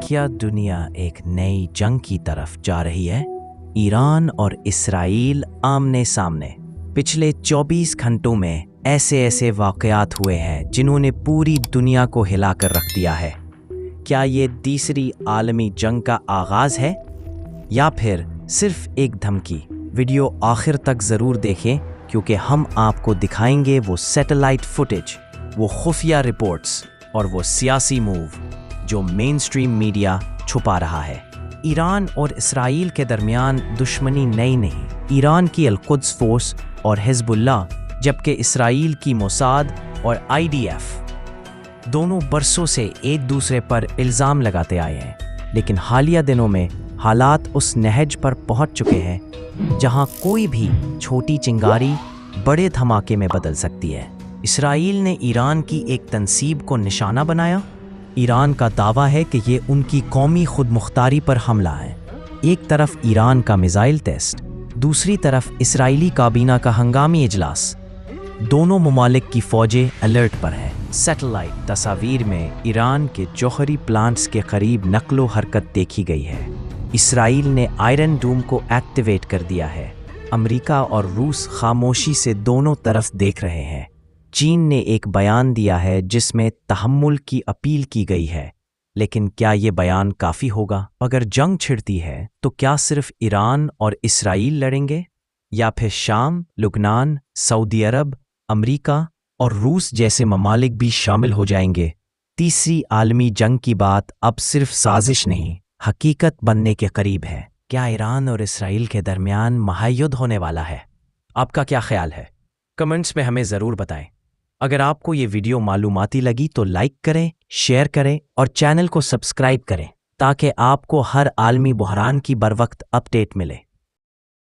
क्या दुनिया एक नई जंग की तरफ जा रही है? ईरान और इसराइल आमने सामने। पिछले 24 घंटों में ऐसे वाक़यात हुए हैं जिन्होंने पूरी दुनिया को हिलाकर रख दिया है। क्या ये तीसरी आलमी जंग का आगाज़ है या फिर सिर्फ एक धमकी? वीडियो आखिर तक ज़रूर देखें क्योंकि हम आपको दिखाएंगे वो सैटेलाइट फुटेज, वो खुफिया रिपोर्ट्स और वो सियासी मूव जो मेन स्ट्रीम मीडिया छुपा रहा है। ईरान और इसराइल के दरमियान दुश्मनी नई नहीं। ईरान की अल-कुद्स फोर्स और हिज़्बुल्लाह, जबकि इसराइल की मोसाद और IDF दोनों बरसों से एक दूसरे पर इल्ज़ाम लगाते आए हैं। लेकिन हालिया दिनों में हालात उस नहज पर पहुंच चुके हैं जहां कोई भी छोटी चिंगारी बड़े धमाके में बदल सकती है। इसराइल ने ईरान की एक तंसीब को निशाना बनाया। ईरान का दावा है कि ये उनकी कौमी खुदमुख्तारी पर हमला है। एक तरफ ईरान का मिसाइल टेस्ट, दूसरी तरफ इसराइली काबीना का हंगामी इजलास। दोनों ममालिक की फौजें अलर्ट पर हैं। सैटेलाइट तस्वीर में ईरान के जौहरी प्लांट्स के करीब नकलो हरकत देखी गई है। इसराइल ने आयरन डूम को एक्टिवेट कर दिया है। अमेरिका और रूस खामोशी से दोनों तरफ देख रहे हैं। चीन ने एक बयान दिया है जिसमें तहम्मुल की अपील की गई है, लेकिन क्या ये बयान काफ़ी होगा? अगर जंग छिड़ती है तो क्या सिर्फ ईरान और इसराइल लड़ेंगे या फिर शाम, लुबनान, सऊदी अरब, अमेरिका और रूस जैसे ममालिक भी शामिल हो जाएंगे? तीसरी आलमी जंग की बात अब सिर्फ साजिश नहीं, हकीकत बनने के करीब है। क्या ईरान और इसराइल के दरमियान महायुद्ध होने वाला है? आपका क्या ख्याल है? कमेंट्स में हमें ज़रूर बताएं। अगर आपको ये वीडियो मालूमाती लगी तो लाइक करें, शेयर करें और चैनल को सब्सक्राइब करें ताकि आपको हर आलमी बहरान की बरवक्त अपडेट मिले।